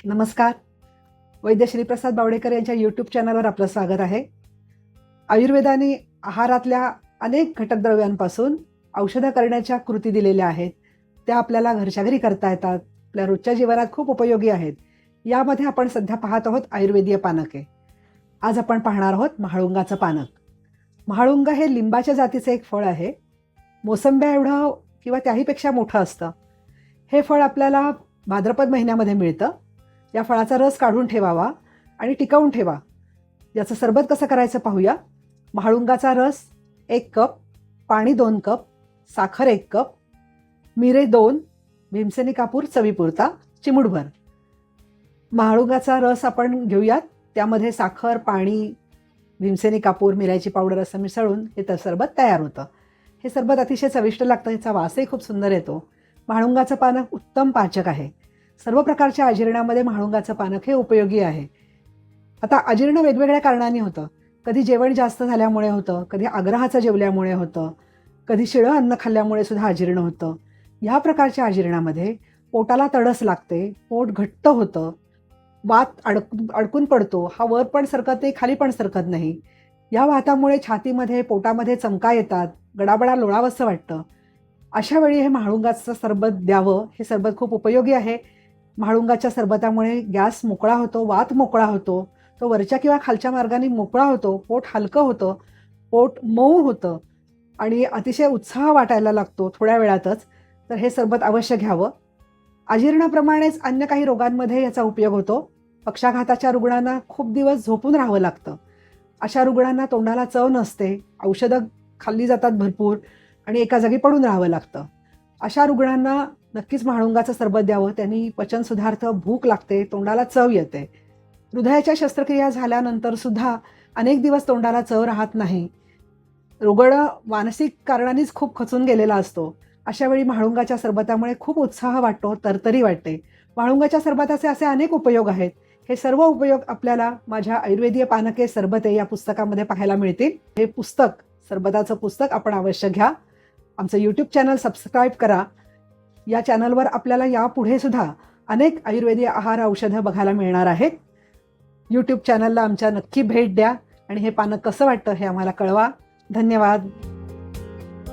नमस्कार. वैद्य श्रीप्रसाद बावडेकर यांच्या यूट्यूब चॅनलवर आपलं स्वागत आहे. आयुर्वेदाने आहारातल्या अनेक घटकद्रव्यांपासून औषधं करण्याच्या कृती दिलेल्या आहेत. त्या आपल्याला घरच्या घरी करता येतात, आपल्या रोजच्या जीवनात खूप उपयोगी आहेत. यामध्ये आपण सध्या पाहत आहोत आयुर्वेदीय पानके. आज आपण पाहणार आहोत महाळुंगाचं पानक. महाळुंग हे लिंबाच्या जातीचे एक फळ आहे. मोसंब्या एवढं किंवा त्याहीपेक्षा मोठं असतं. हे फळ आपल्याला भाद्रपद महिन्यामध्ये मिळतं. या फळाचा रस काढून ठेवावा आणि टिकवून ठेवा. याचं सरबत कसं करायचं पाहूया. महाळुंगाचा रस 1 कप, पाणी 2 कप, साखर 1 कप, मिरे 2, भीमसेनी कापूर चवीपुरता चिमूटभर. महाळुंगाचा रस आपण घेऊयात. त्यामध्ये साखर, पाणी, भीमसेनी कापूर, मिऱ्याची पावडर असं मिसळून हे सरबत तयार होतं. हे सरबत अतिशय चविष्ट लागतं. याचा वासही खूप सुंदर येतो. महाळुंगाचं पानक उत्तम पाचक आहे. सर्व प्रकारच्या अजीर्णामध्ये महाळुंगाचं पानक हे उपयोगी आहे. आता अजीर्ण वेगवेगळ्या कारणांनी होतं. कधी जेवण जास्त झाल्यामुळे होतं, कधी आग्रहाचं जेवल्यामुळे होतं, कधी शिळं अन्न खाल्ल्यामुळे सुद्धा अजीर्ण होतं. ह्या प्रकारच्या अजीर्णामध्ये पोटाला तडस लागते, पोट घट्ट होतं, वात अडकून पडतो. हा वर पण सरकत नाही, खाली पण सरकत नाही. या वातामुळे छातीमध्ये, पोटामध्ये चमका येतात, गडाबडा लोळावंसं वाटतं. अशा वेळी हे महाळुंगाचं सरबत द्यावं. हे सरबत खूप उपयोगी आहे. महाळुंगाच्या सरबतामुळे गॅस मोकळा होतो, वात मोकळा होतो, तो वरच्या किंवा खालच्या मार्गाने मोकळा होतो, पोट हलकं होतं, पोट मऊ होतं आणि अतिशय उत्साह वाटायला लागतो थोड्या वेळातच. तर हे सरबत अवश्य घ्यावं. अजीर्णाप्रमाणेच अन्य काही रोगांमध्ये याचा उपयोग होतो. पक्षाघाताच्या रुग्णांना खूप दिवस झोपून राहावं लागतं. अशा रुग्णांना तोंडाला चव नसते, औषधं खाल्ली जातात भरपूर आणि एका जागी पडून राहावं लागतं. अशा रुग्णांना नक्कीच महाळुंगाचं सरबत द्यावं. त्यांनी पचन सुधारतं, भूक लागते, तोंडाला चव येते. हृदयाच्या शस्त्रक्रिया झाल्यानंतर सुद्धा अनेक दिवस तोंडाला चव राहत नाही. रुग्ण मानसिक कारणांनीच खूप खचून गेलेला असतो. अशा वेळी महाळुंगाच्या सरबतामुळे खूप उत्साह वाटतो, तरतरी वाटते. महाळुंगाच्या सरबताचे असे अनेक उपयोग आहेत. हे सर्व उपयोग आपल्याला माझ्या आयुर्वेदीय पानके सरबते या पुस्तकामध्ये पाहायला मिळतील. हे पुस्तक, सरबताचं पुस्तक आपण अवश्य घ्या. आमचं यूट्यूब चॅनल सबस्क्राईब करा. या चॅनलवर आपल्याला यापुढे सुद्धा अनेक आयुर्वेदीय आहार औषधं बघायला मिळणार आहेत. यूट्यूब चॅनलला आमच्या नक्की भेट द्या आणि हे पानक कसं वाटतं हे आम्हाला कळवा. धन्यवाद.